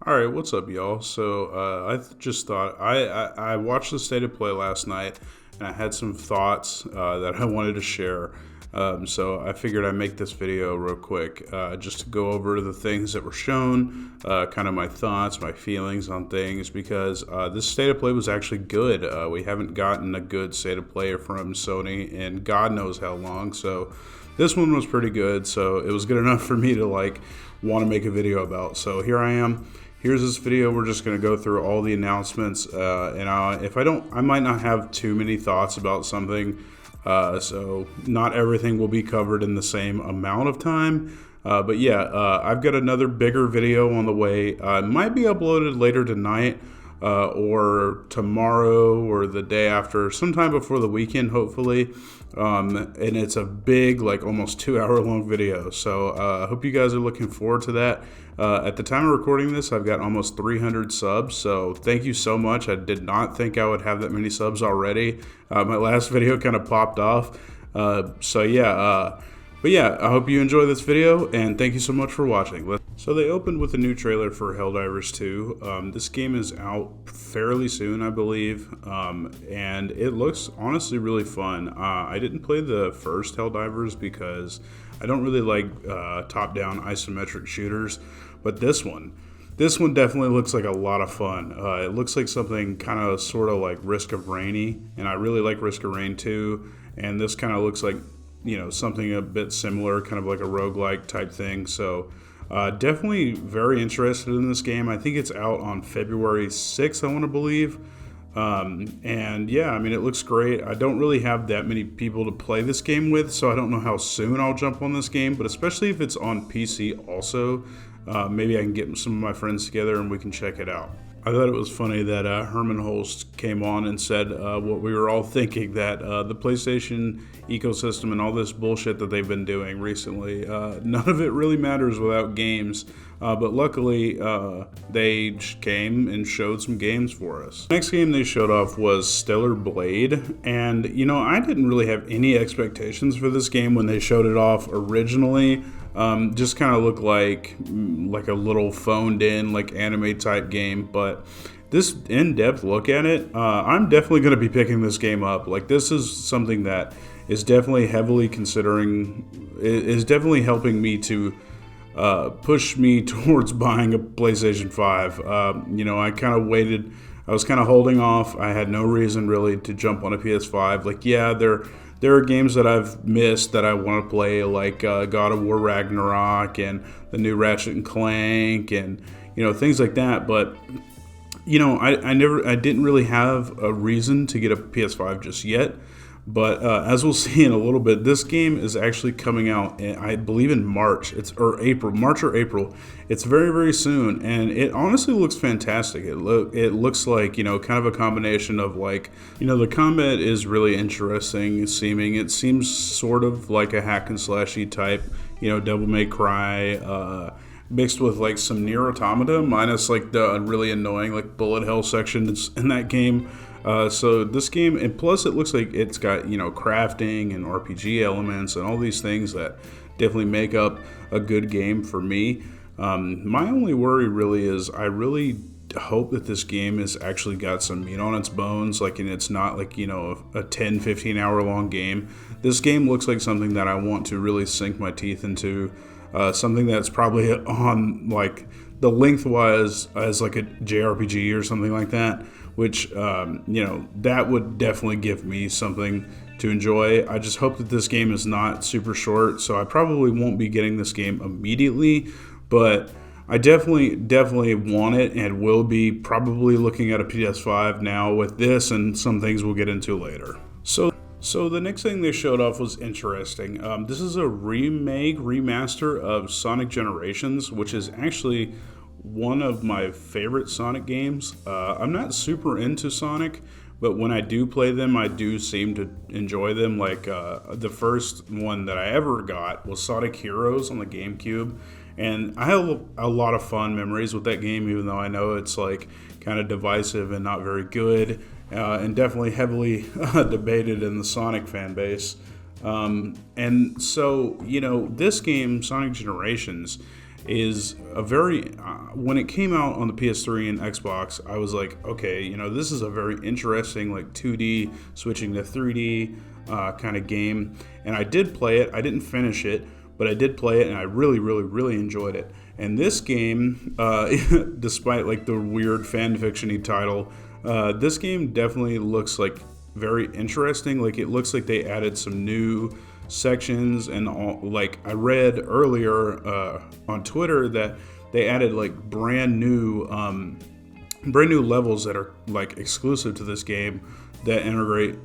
All right, what's up, y'all? So just thought I watched the state of play last night, and I had some thoughts that I wanted to share. So I figured I'd make this video real quick, just to go over the things that were shown, kind of my thoughts, my feelings on things, because this state of play was actually good. We haven't gotten a good state of play from Sony in God knows how long. So this one was pretty good. So it was good enough for me to want to make a video about. So here I am. Here's this video. We're just going to go through all the announcements, and if I might not have too many thoughts about something, so not everything will be covered in the same amount of time. But yeah, I've got another bigger video on the way. It might be uploaded later tonight, or tomorrow, or the day after, sometime before the weekend, hopefully. And it's a big, almost 2 hour long video. So I hope you guys are looking forward to that. At the time of recording this, I've got almost 300 subs. So thank you so much. I did not think I would have that many subs already. My last video kind of popped off. So yeah, but yeah, I hope you enjoy this video, and thank you so much for watching. So they opened with a new trailer for Helldivers 2. This game is out fairly soon, I believe, and it looks honestly really fun. I didn't play the first Helldivers because I don't really like top-down isometric shooters, but this one definitely looks like a lot of fun. It looks like something kind of sort of like Risk of Rainy, and I really like Risk of Rain 2, and this kind of looks like, something a bit similar, kind of like a roguelike type thing. So definitely very interested in this game. I think it's out on February 6th, I want to believe. And yeah, I mean, it looks great. I don't really have that many people to play this game with, so I don't know how soon I'll jump on this game, but especially if it's on PC also, maybe I can get some of my friends together and we can check it out. I thought it was funny that Herman Holst came on and said what we were all thinking, that the PlayStation ecosystem and all this bullshit that they've been doing recently, none of it really matters without games. But luckily, they came and showed some games for us. The next game they showed off was Stellar Blade, and I didn't really have any expectations for this game when they showed it off originally. Just kind of looked like a little phoned in anime type game, but this in-depth look at it, I'm definitely going to be picking this game up. This is something that is definitely is definitely helping me to push me towards buying a PlayStation 5. I kind of waited. I was kind of holding off. I had no reason really to jump on a PS5. Yeah, there are games that I've missed that I want to play, like God of War Ragnarok and the new Ratchet and Clank, and things like that. But I didn't really have a reason to get a PS5 just yet. But as we'll see in a little bit, this game is actually coming out, I believe, in March. March or April. It's very, very soon, and it honestly looks fantastic. It looks like, kind of a combination of the combat is really interesting seeming. It seems sort of like a hack and slashy type, Devil May Cry, mixed with some Nier Automata, minus the really annoying bullet hell sections in that game. So this game, and plus it looks like it's got, crafting and RPG elements and all these things that definitely make up a good game for me. My only worry really is I really hope that this game has actually got some meat on its bones, and it's not a 10-15 hour long game. This game looks like something that I want to really sink my teeth into, something that's probably on the lengthwise as a JRPG or something like that, which, that would definitely give me something to enjoy. I just hope that this game is not super short, so I probably won't be getting this game immediately, but I definitely want it, and will be probably looking at a PS5 now with this and some things we'll get into later. So the next thing they showed off was interesting. This is a remaster of Sonic Generations, which is actually one of my favorite Sonic games. I'm not super into Sonic, but when I do play them, I do seem to enjoy them. The first one that I ever got was Sonic Heroes on the GameCube, and I have a lot of fun memories with that game, even though I know it's kind of divisive and not very good, and definitely heavily debated in the Sonic fan base. And so, this game, Sonic Generations, is a very when it came out on the PS3 and Xbox, I was like, okay, this is a very interesting like 2D switching to 3D kind of game. And I did play it. I didn't finish it, but I did play it, and I really, really, really enjoyed it. And this game, despite like the weird fan fiction-y title, this game definitely looks like very interesting. Like, it looks like they added some new sections, and all, like I read earlier on Twitter that they added like brand new levels that are like exclusive to this game that integrate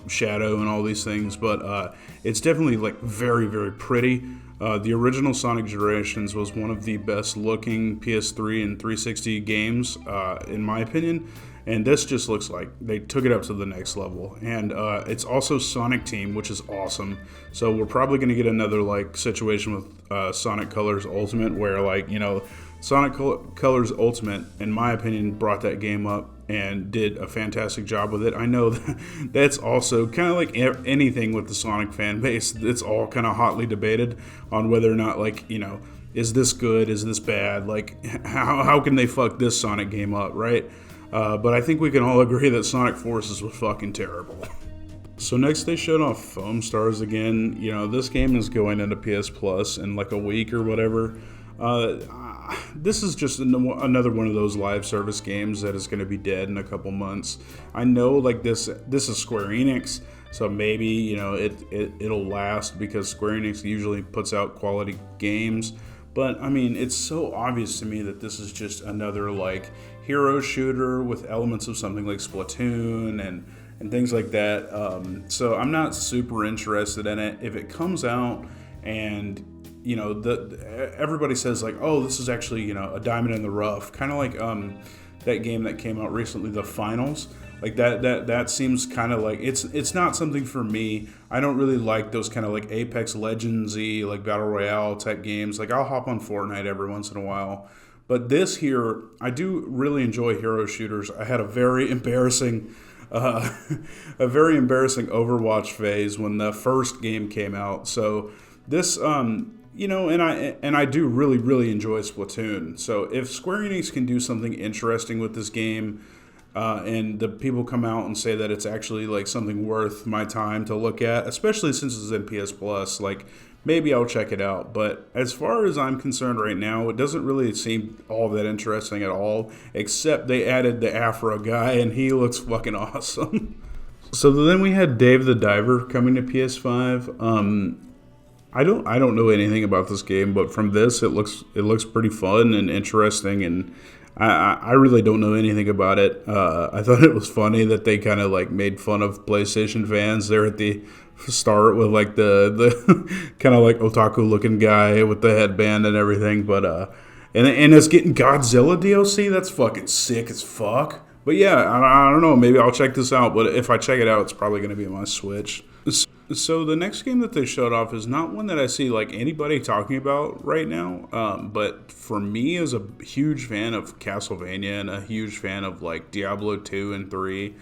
shadow and all these things. But it's definitely like very, very pretty. The original Sonic Generations was one of the best looking PS3 and 360 games in my opinion. And this just looks like they took it up to the next level. And it's also Sonic Team, which is awesome. So we're probably going to get another like situation with Sonic Colors Ultimate, where like, Sonic Colors Ultimate, in my opinion, brought that game up and did a fantastic job with it. I know that's also kind of like anything with the Sonic fan base. It's all kind of hotly debated on whether or not, like, is this good? Is this bad? Like, how can they fuck this Sonic game up, right? But I think we can all agree that Sonic Forces was fucking terrible. So next they showed off Foam Stars again. This game is going into PS Plus in like a week or whatever. This is just another one of those live service games that is going to be dead in a couple months. I know like this is Square Enix, so maybe it'll last because Square Enix usually puts out quality games. But I mean, it's so obvious to me that this is just another like hero shooter with elements of something like Splatoon and things like that. So I'm not super interested in it. If it comes out and everybody says like, oh, this is actually a diamond in the rough, kind of like that game that came out recently, The Finals. Like that seems kind of like it's not something for me. I don't really like those kind of like Apex Legends-y like battle royale type games. Like, I'll hop on Fortnite every once in a while, but this here, I do really enjoy hero shooters. I had a very embarrassing Overwatch phase when the first game came out. So this and I do really, really enjoy Splatoon. So if Square Enix can do something interesting with this game, and the people come out and say that it's actually like something worth my time to look at, especially since it's in PS Plus, like, maybe I'll check it out. But as far as I'm concerned right now, it doesn't really seem all that interesting at all, except they added the Afro guy, and he looks fucking awesome. So then we had Dave the Diver coming to PS5. I don't know anything about this game, but from this, it looks pretty fun and interesting, and I really don't know anything about it. I thought it was funny that they kind of like made fun of PlayStation fans there at the start with like the kind of like otaku looking guy with the headband and everything. But and it's getting Godzilla DLC. That's fucking sick as fuck. But yeah, I don't know. Maybe I'll check this out. But if I check it out, it's probably going to be on my Switch. So the next game that they showed off is not one that I see like anybody talking about right now. But for me, as a huge fan of Castlevania and a huge fan of like Diablo 2 and 3,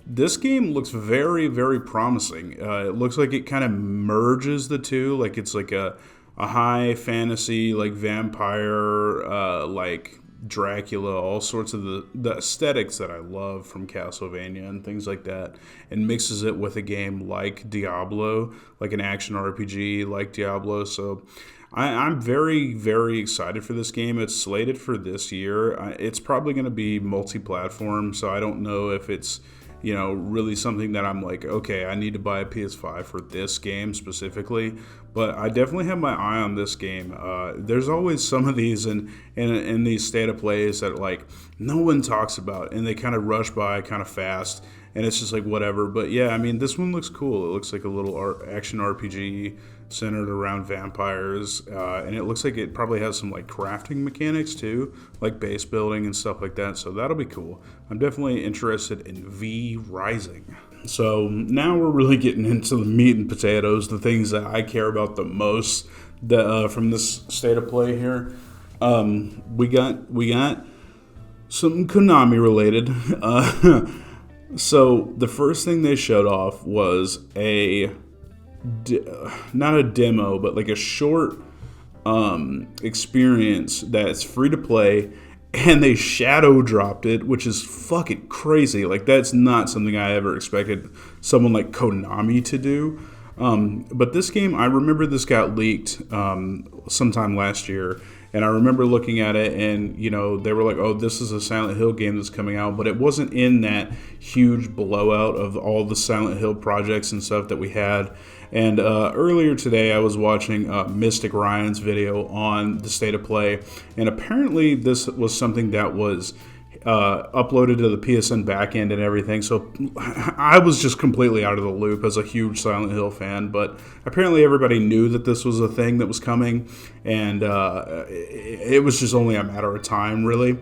this game looks very, very promising. It looks like it kind of merges the two. Like, it's like a high fantasy, like vampire, like Dracula, all sorts of the aesthetics that I love from Castlevania and things like that, and mixes it with a game like Diablo, like an action RPG like Diablo. So I'm very, very excited for this game. It's slated for this year. It's probably going to be multi-platform, so I don't know if it's really something that I'm like, okay, I need to buy a PS5 for this game specifically. But I definitely have my eye on this game. There's always some of these in these state of plays that like no one talks about, and they kind of rush by kind of fast, and it's just like whatever. But yeah, I mean, this one looks cool. It looks like a little action RPG centered around vampires, and it looks like it probably has some like crafting mechanics too, like base building and stuff like that. So that'll be cool. I'm definitely interested in V Rising. So now we're really getting into the meat and potatoes, the things that I care about the most from this state of play here. We got something Konami related. So the first thing they showed off was not a demo, but like a short experience that's free to play, and they shadow dropped it, which is fucking crazy. Like, that's not something I ever expected someone like Konami to do. But this game, I remember this got leaked sometime last year, and I remember looking at it, and they were like, "Oh, this is a Silent Hill game that's coming out," but it wasn't in that huge blowout of all the Silent Hill projects and stuff that we had. And earlier today, I was watching Mystic Ryan's video on the state of play, and apparently this was something that was uploaded to the PSN backend and everything. So I was just completely out of the loop as a huge Silent Hill fan. But apparently everybody knew that this was a thing that was coming, and it was just only a matter of time, really.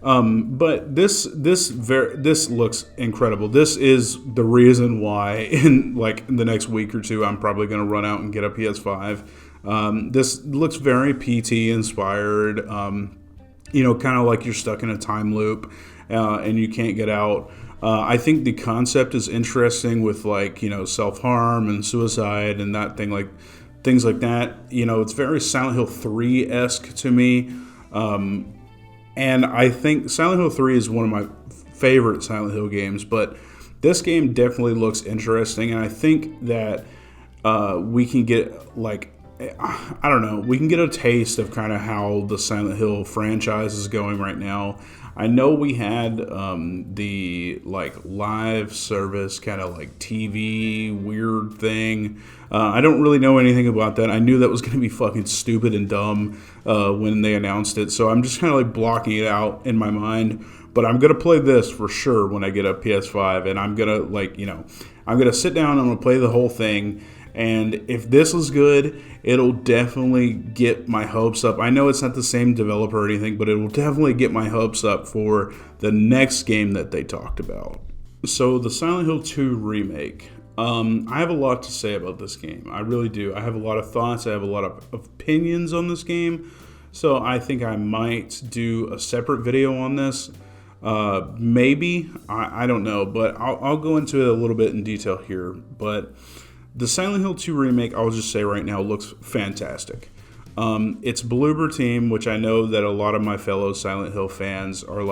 But this looks incredible. This is the reason why in the next week or two I'm probably going to run out and get a PS5. This looks very PT inspired. Kind of like you're stuck in a time loop and you can't get out. I think the concept is interesting with self-harm and suicide and things like that. It's very Silent Hill 3-esque to me. And I think Silent Hill 3 is one of my favorite Silent Hill games, but this game definitely looks interesting, and I think that we can get we can get a taste of kind of how the Silent Hill franchise is going right now. I know we had the live service kind of TV weird thing. I don't really know anything about that. I knew that was going to be fucking stupid and dumb when they announced it, so I'm just kind of blocking it out in my mind. But I'm gonna play this for sure when I get a PS5, and I'm gonna I'm gonna sit down and I'm gonna play the whole thing. And if this is good, it'll definitely get my hopes up. I know it's not the same developer or anything, but it will definitely get my hopes up for the next game that they talked about. So the Silent Hill 2 remake. I have a lot to say about this game. I really do. I have a lot of thoughts. I have a lot of opinions on this game. So I think I might do a separate video on this. Maybe. I don't know. But I'll go into it a little bit in detail here. But the Silent Hill 2 remake, I'll just say right now, looks fantastic. It's Bloober Team, which I know that a lot of my fellow Silent Hill fans are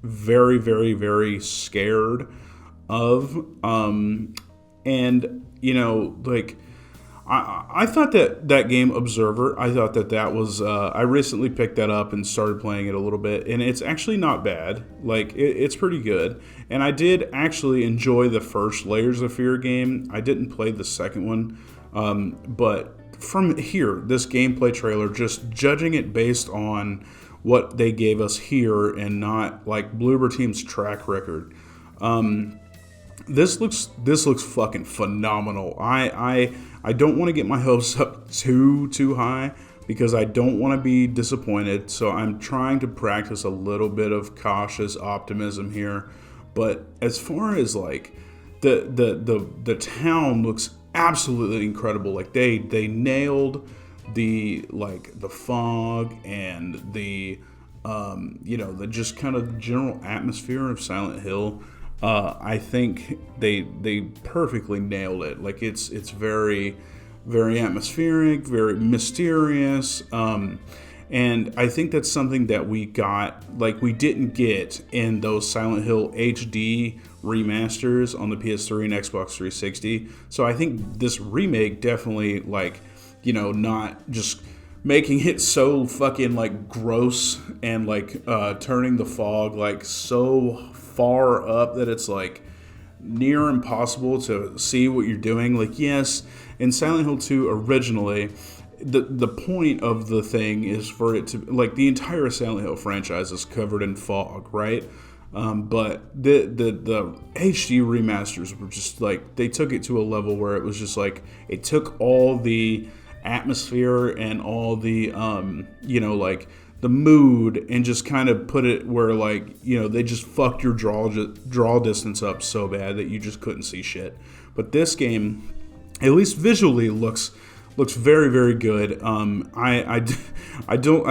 very, very, very scared of. I thought that game Observer, I thought that was, I recently picked that up and started playing it a little bit, and it's actually not bad. It's pretty good. And I did actually enjoy the first Layers of Fear game. I didn't play the second one, but from here, this gameplay trailer, just judging it based on what they gave us here and not Bloober Team's track record, this looks fucking phenomenal. I don't want to get my hopes up too high because I don't want to be disappointed. So I'm trying to practice a little bit of cautious optimism here. But as far as the town looks absolutely incredible. They nailed the fog and the the just kind of general atmosphere of Silent Hill. I think they perfectly nailed it. It's very, very atmospheric, very mysterious, and I think that's something that we got we didn't get in those Silent Hill HD remasters on the PS3 and Xbox 360. So I think this remake definitely not just making it so fucking gross and turning the fog so far up that it's near impossible to see what you're doing. Yes, in Silent Hill 2 originally, the point of the thing is for it to the entire Silent Hill franchise is covered in fog, right? But the HD remasters were just they took it to a level where it was just it took all the atmosphere and all the the mood and just kind of put it where they just fucked your draw distance up so bad that you just couldn't see shit. But this game, at least visually, looks very, very good. I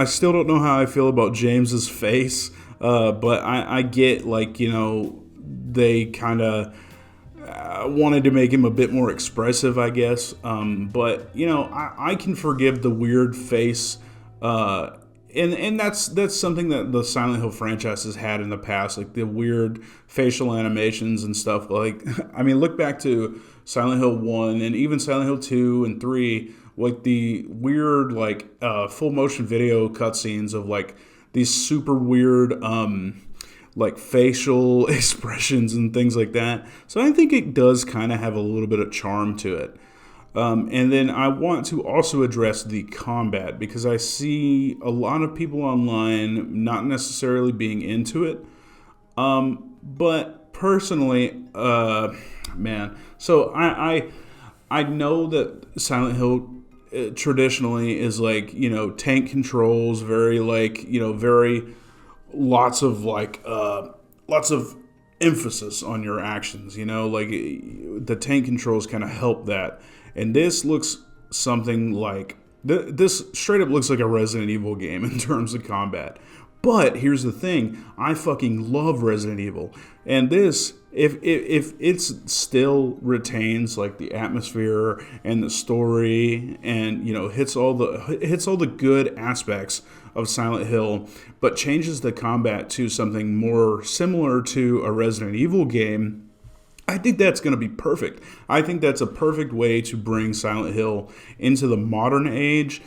still don't know how I feel about James's face, but I get they kind of wanted to make him a bit more expressive, I guess. But you know, I can forgive the weird face, and that's something that the Silent Hill franchise has had in the past, like the weird facial animations and stuff. Like, I mean, look back to Silent Hill 1 and even Silent Hill 2 and 3, like the weird like full motion video cutscenes of like these super weird like facial expressions and things like that. So I think it does kind of have a little bit of charm to it. And then I want to also address the combat, because I see a lot of people online not necessarily being into it. But personally, man, so I know that Silent Hill traditionally is like, you know, tank controls, very like, you know, very lots of like lots of emphasis on your actions, you know, like the tank controls kind of help that. And this looks something like this straight up looks like a Resident Evil game in terms of combat. But here's the thing, I fucking love Resident Evil, and this, if it still retains like the atmosphere and the story, and you know hits all the good aspects of Silent Hill, but changes the combat to something more similar to a Resident Evil game, I think that's going to be perfect. I think that's a perfect way to bring Silent Hill into the modern age,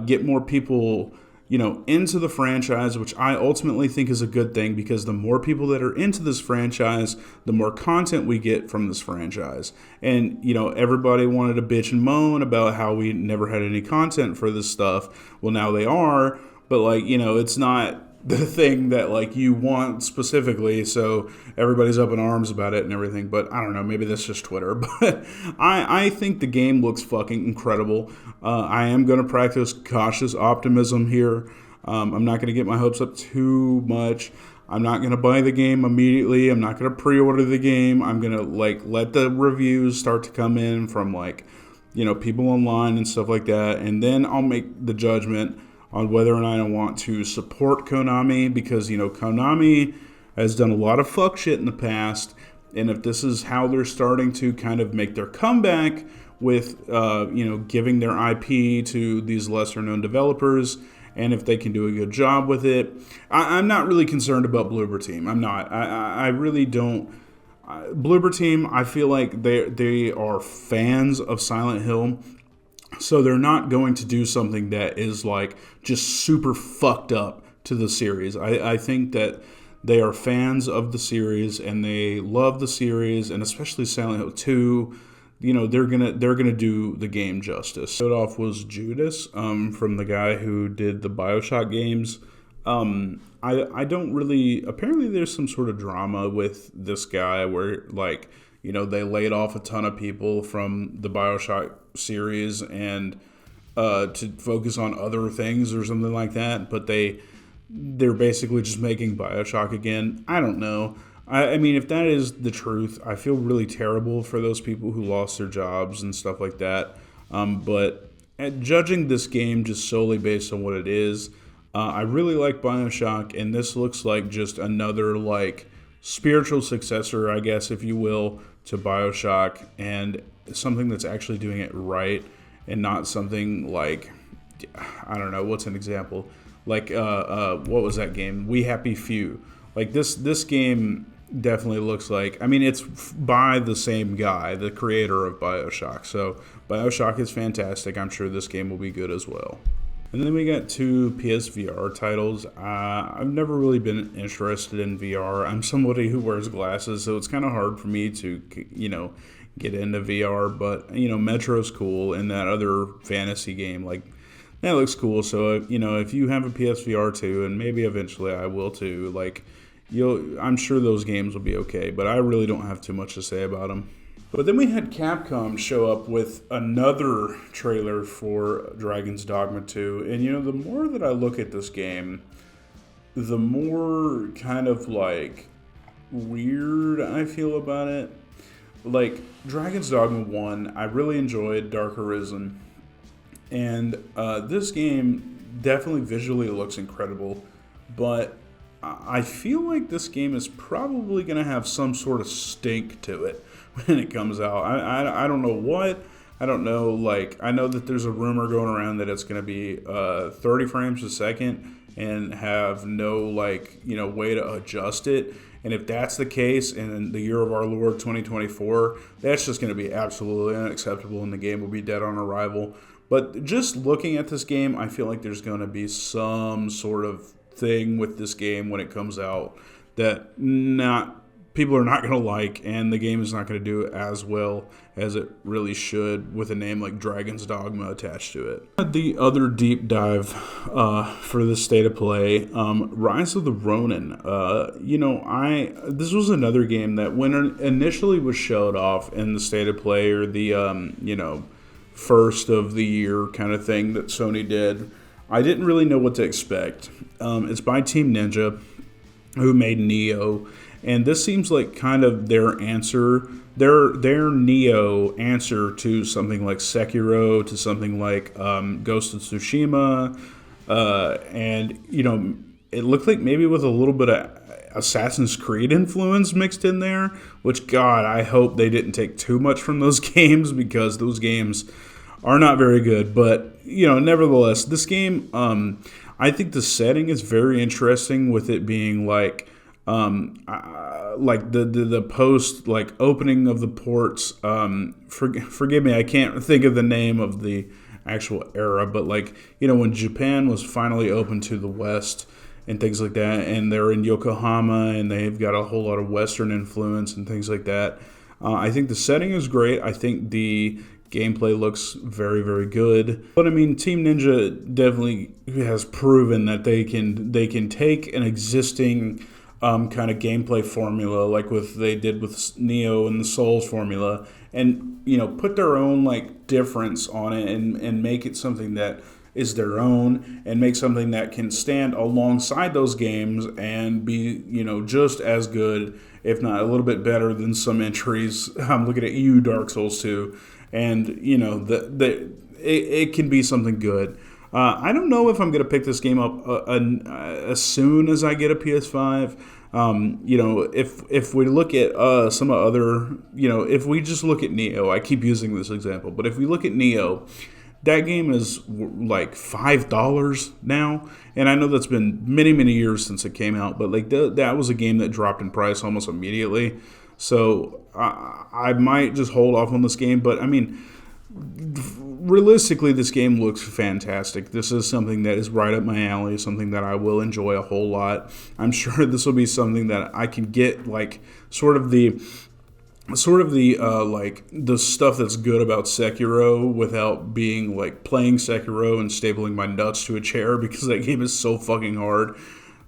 get more people, you know, into the franchise, which I ultimately think is a good thing, because the more people that are into this franchise, the more content we get from this franchise. And, you know, everybody wanted to bitch and moan about how we never had any content for this stuff. Well, now they are, but like, you know, it's not the thing that like you want specifically, so everybody's up in arms about it and everything. But I don't know, maybe that's just Twitter. But I think the game looks fucking incredible. I am going to practice cautious optimism here. I'm not going to get my hopes up too much. I'm not going to buy the game immediately. I'm not going to pre-order the game. I'm going to like let the reviews start to come in from like, you know, people online and stuff like that, and then I'll make the judgment on whether or not I want to support Konami, because, you know, Konami has done a lot of fuck shit in the past, and if this is how they're starting to kind of make their comeback with, you know, giving their IP to these lesser-known developers, and if they can do a good job with it, I'm not really concerned about Bloober Team. I'm not. I really don't. Bloober Team, I feel like they are fans of Silent Hill, so they're not going to do something that is like just super fucked up to the series. I think that they are fans of the series and they love the series, and especially Silent Hill 2. You know, they're gonna do the game justice. Started off was Judas, from the guy who did the BioShock games. I don't really. Apparently, there's some sort of drama with this guy where, like, you know, they laid off a ton of people from the BioShock series and to focus on other things or something like that. But they're basically just making BioShock again. I don't know. I mean, if that is the truth, I feel really terrible for those people who lost their jobs and stuff like that. But judging this game just solely based on what it is, I really like BioShock, and this looks like just another like spiritual successor, I guess, if you will, to BioShock, and something that's actually doing it right, and not something like, I don't know, what's an example? Like, what was that game? We Happy Few. Like this game definitely looks like, I mean, it's by the same guy, the creator of BioShock. So BioShock is fantastic. I'm sure this game will be good as well. And then we got two PSVR titles. I've never really been interested in VR. I'm somebody who wears glasses, so it's kind of hard for me to, you know, get into VR. But, you know, Metro's cool, and that other fantasy game, like, that looks cool. So, you know, if you have a PSVR too, and maybe eventually I will too, like, I'm sure those games will be okay. But I really don't have too much to say about them. But then we had Capcom show up with another trailer for Dragon's Dogma 2. And, you know, the more that I look at this game, the more kind of, like, weird I feel about it. Like, Dragon's Dogma 1, I really enjoyed Dark Arisen. And this game definitely visually looks incredible. But I feel like this game is probably going to have some sort of stink to it when it comes out. I don't know what. I don't know. Like, I know that there's a rumor going around that it's going to be 30 frames a second and have no, like, way to adjust it. And if that's the case, in the year of our Lord 2024, that's just going to be absolutely unacceptable, and the game will be dead on arrival. But just looking at this game, I feel like there's going to be some sort of thing with this game when it comes out that people are not going to like, and the game is not going to do as well as it really should with a name like Dragon's Dogma attached to it. The other deep dive for the state of play, Rise of the Ronin. This was another game that when it initially was showed off in the state of play, or the first of the year kind of thing that Sony did, I didn't really know what to expect. It's by Team Ninja, who made Neo. And this seems like kind of their answer, their Neo answer to something like Sekiro, to something like Ghost of Tsushima, and it looked like maybe with a little bit of Assassin's Creed influence mixed in there. Which, God, I hope they didn't take too much from those games, because those games are not very good. But nevertheless, this game, I think the setting is very interesting, with it being like the post, like, opening of the ports. Forgive me, I can't think of the name of the actual era, but when Japan was finally open to the West and things like that, and they're in Yokohama and they've got a whole lot of Western influence and things like that. I think the setting is great. I think the gameplay looks very, very good. But I mean, Team Ninja definitely has proven that they can take an existing kind of gameplay formula, like they did with Neo and the Souls formula, and put their own difference on it, and make it something that is their own, and make something that can stand alongside those games and be just as good, if not a little bit better than some entries. I'm looking at you, Dark Souls 2, and it can be something good. I don't know if I'm going to pick this game up as soon as I get a PS5. If we look at some other, if we just look at Neo, I keep using this example, but if we look at Neo, that game is like $5 now, and I know that's been many, many years since it came out, but that was a game that dropped in price almost immediately. So I might just hold off on this game, but I mean, realistically, this game looks fantastic. This is something that is right up my alley, something that I will enjoy a whole lot. I'm sure this will be something that I can get sort of the stuff that's good about Sekiro without being playing Sekiro and stapling my nuts to a chair, because that game is so fucking hard.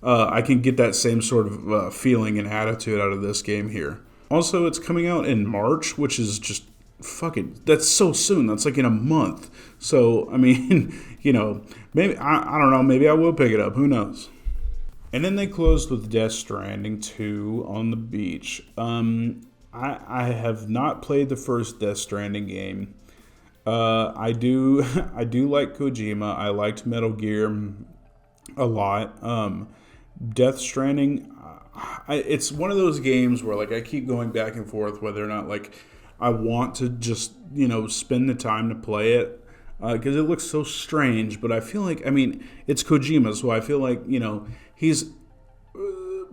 I can get that same sort of feeling and attitude out of this game here. Also, it's coming out in March, which is just fucking, that's so soon. That's in a month. So, I mean, maybe, I don't know, maybe I will pick it up. Who knows? And then they closed with Death Stranding 2 on the beach. I have not played the first Death Stranding game. I do like Kojima. I liked Metal Gear a lot. Death Stranding, it's one of those games where I keep going back and forth whether or not I want to just spend the time to play it, because it looks so strange. But I feel it's Kojima, so I feel he's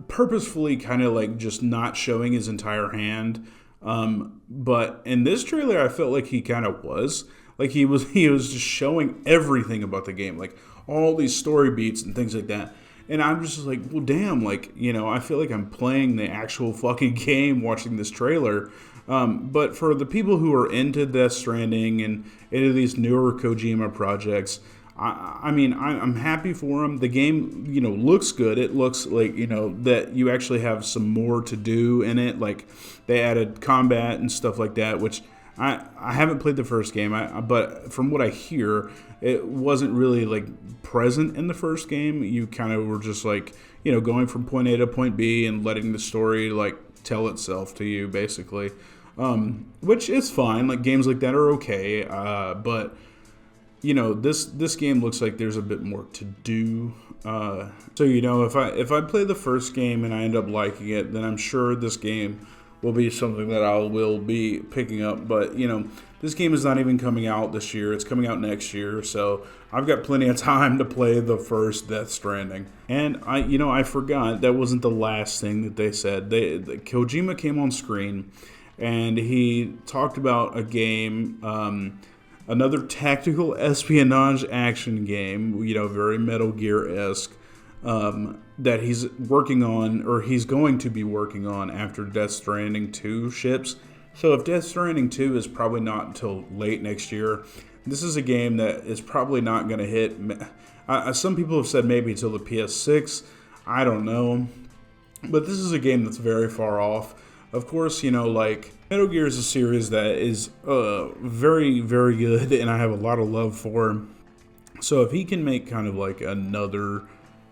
purposefully kind of just not showing his entire hand. But in this trailer, I felt like he kind of was. He was just showing everything about the game, all these story beats and things like that. And I'm just well, damn, I feel like I'm playing the actual fucking game watching this trailer. But for the people who are into Death Stranding and into these newer Kojima projects, I'm happy for them. The game, looks good. It looks that you actually have some more to do in it. They added combat and stuff like that, which I haven't played the first game, but from what I hear, it wasn't really present in the first game. You kind of were just going from point A to point B and letting the story tell itself to you, basically. Which is fine. Games like that are okay. But this game looks like there's a bit more to do. So you know, if I play the first game and I end up liking it, then I'm sure this game will be something that I will be picking up. But you know, this game is not even coming out this year. It's coming out next year, so I've got plenty of time to play the first Death Stranding. And I forgot that wasn't the last thing that they said. Kojima came on screen, and he talked about a game, another tactical espionage action game. You know, very Metal Gear-esque. That he's working on, or he's going to be working on after Death Stranding 2 ships. So if Death Stranding 2 is probably not until late next year, this is a game that is probably not going to hit. Some people have said maybe until the PS6. I don't know. But this is a game that's very far off. Of course, you know, like, Metal Gear is a series that is very, very good, and I have a lot of love for. So if he can make kind of like another,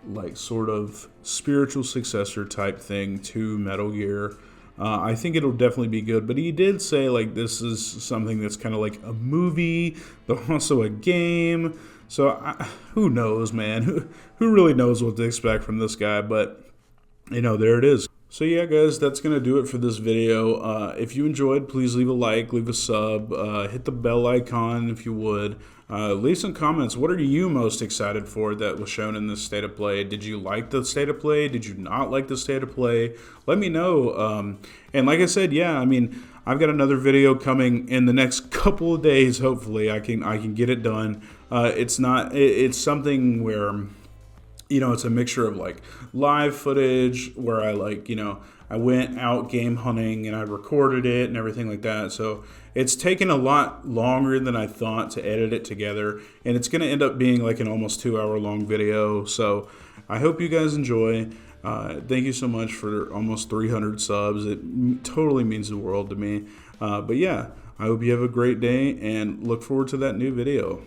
like, sort of spiritual successor type thing to Metal Gear, I think it'll definitely be good. But he did say, like, this is something that's kind of like a movie, but also a game. So who knows, man? Who really knows what to expect from this guy? But, you know, there it is. So yeah, guys, that's going to do it for this video. If you enjoyed, please leave a like, leave a sub, hit the bell icon if you would. Leave some comments. What are you most excited for that was shown in this State of Play? Did you like the State of Play? Did you not like the State of Play? Let me know. And like I said, yeah, I mean, I've got another video coming in the next couple of days. Hopefully, I can get it done. It's something where, you know, it's a mixture of like live footage where I went out game hunting and I recorded it and everything like that. So it's taken a lot longer than I thought to edit it together, and it's going to end up being like an almost 2-hour long video. So I hope you guys enjoy. Thank you so much for almost 300 subs. It totally means the world to me. But yeah, I hope you have a great day and look forward to that new video.